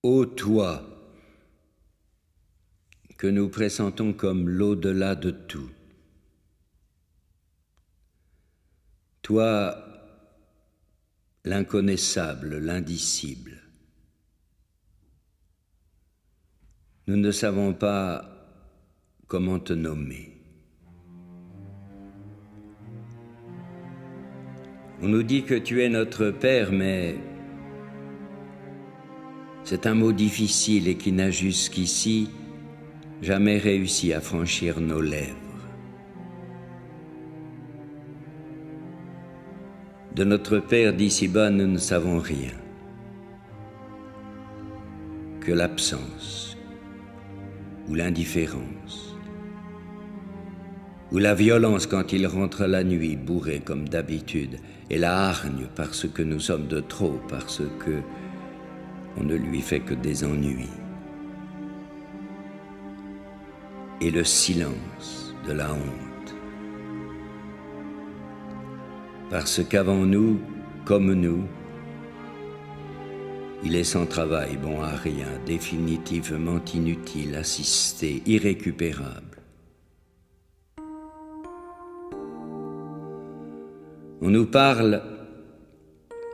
Ô toi, que nous pressentons comme l'au-delà de tout, toi, l'inconnaissable, l'indicible, nous ne savons pas comment te nommer. On nous dit que tu es notre Père, mais c'est un mot difficile et qui n'a jusqu'ici jamais réussi à franchir nos lèvres. De notre Père d'ici-bas, nous ne savons rien, que l'absence, ou l'indifférence, ou la violence quand il rentre la nuit, bourré comme d'habitude, et la hargne parce que nous sommes de trop, parce que on ne lui fait que des ennuis. Et le silence de la honte. Parce qu'avant nous, comme nous, il est sans travail, bon à rien, définitivement inutile, assisté, irrécupérable. On nous parle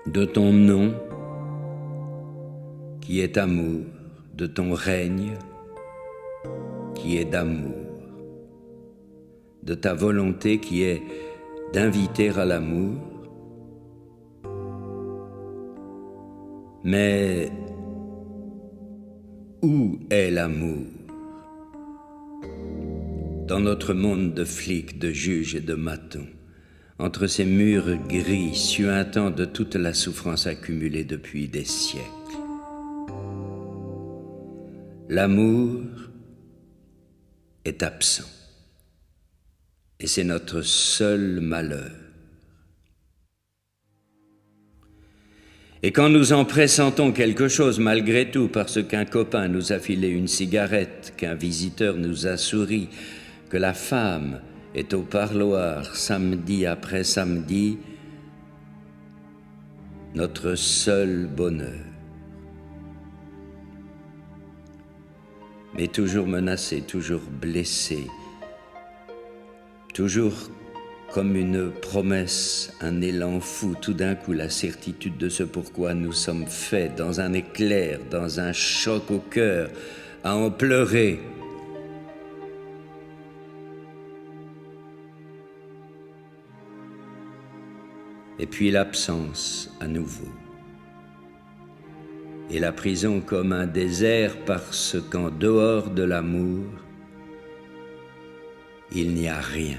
de ton nom, qui est amour, de ton règne, qui est d'amour, de ta volonté qui est d'inviter à l'amour. Mais où est l'amour? Dans notre monde de flics, de juges et de matons, entre ces murs gris, suintants de toute la souffrance accumulée depuis des siècles. L'amour est absent, et c'est notre seul malheur. Et quand nous en pressentons quelque chose malgré tout, parce qu'un copain nous a filé une cigarette, qu'un visiteur nous a souri, que la femme est au parloir samedi après samedi, notre seul bonheur. Mais toujours menacé, toujours blessé, toujours comme une promesse, un élan fou, tout d'un coup la certitude de ce pourquoi nous sommes faits, dans un éclair, dans un choc au cœur, à en pleurer. Et puis l'absence à nouveau. Et la prison comme un désert parce qu'en dehors de l'amour, il n'y a rien.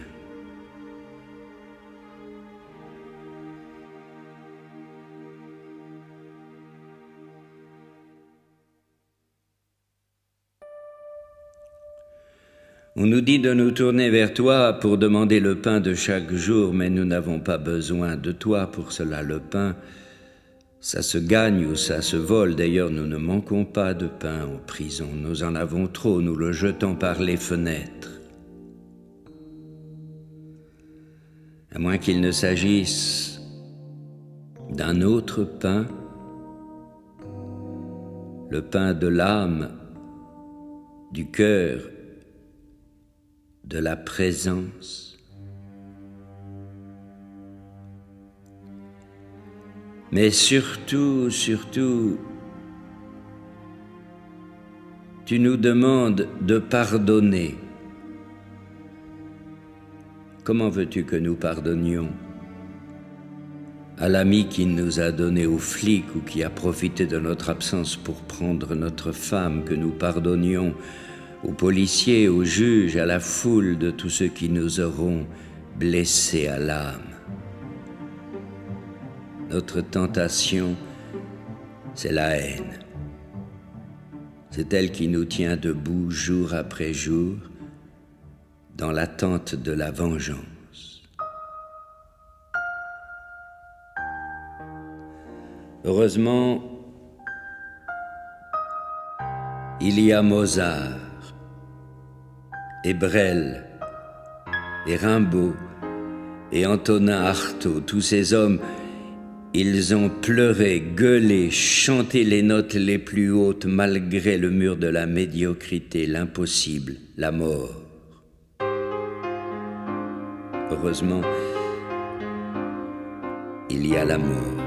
On nous dit de nous tourner vers toi pour demander le pain de chaque jour, mais nous n'avons pas besoin de toi pour cela. Le pain, ça se gagne ou ça se vole. D'ailleurs, nous ne manquons pas de pain en prison. Nous en avons trop, nous le jetons par les fenêtres. À moins qu'il ne s'agisse d'un autre pain, le pain de l'âme, du cœur, de la présence. Mais surtout, tu nous demandes de pardonner. Comment veux-tu que nous pardonnions? À l'ami qui nous a donné aux flics ou qui a profité de notre absence pour prendre notre femme, que nous pardonnions aux policiers, aux juges, à la foule de tous ceux qui nous auront blessés à l'âme. Notre tentation, c'est la haine. C'est elle qui nous tient debout jour après jour, dans l'attente de la vengeance. Heureusement, il y a Mozart, et Brel, et Rimbaud, et Antonin Artaud, tous ces hommes, Ils ont pleuré, gueulé, chanté les notes les plus hautes malgré le mur de la médiocrité, l'impossible, la mort. Heureusement, il y a la mort.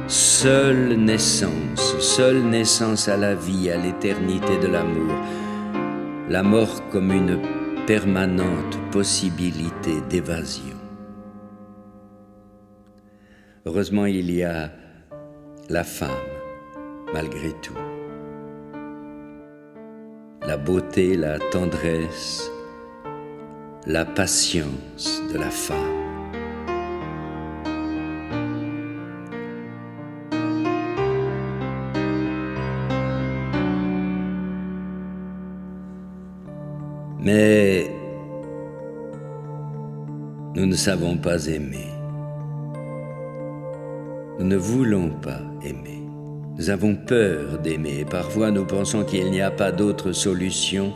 Seule naissance à la vie, à l'éternité de l'amour. La mort comme une permanente possibilité d'évasion. Heureusement, il y a la femme, malgré tout. La beauté, la tendresse, la patience de la femme. Mais nous ne savons pas aimer. Nous ne voulons pas aimer. Nous avons peur d'aimer et parfois nous pensons qu'il n'y a pas d'autre solution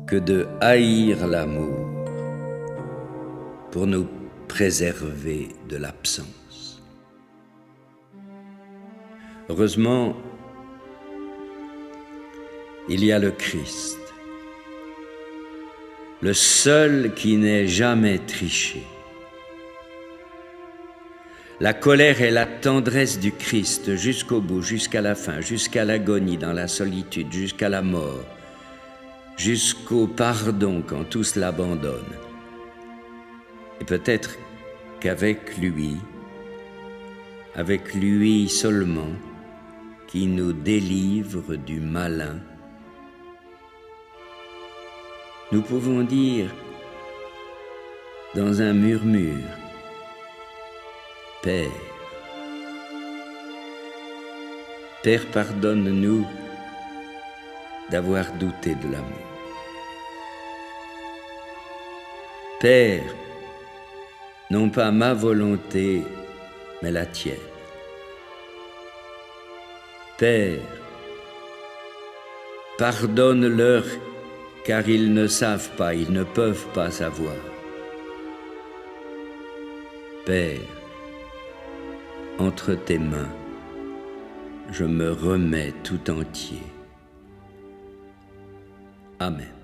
que de haïr l'amour pour nous préserver de l'absence. Heureusement, il y a le Christ, le seul qui n'ait jamais triché. La colère et la tendresse du Christ jusqu'au bout, jusqu'à la fin, jusqu'à l'agonie dans la solitude, jusqu'à la mort, jusqu'au pardon quand tous l'abandonnent. Et peut-être qu'avec lui seulement, qui nous délivre du malin, nous pouvons dire dans un murmure, Père, Père, pardonne-nous d'avoir douté de l'amour. Père, non pas ma volonté, mais la tienne. Père, pardonne-leur car ils ne savent pas, ils ne peuvent pas savoir. Père, entre tes mains, je me remets tout entier. Amen.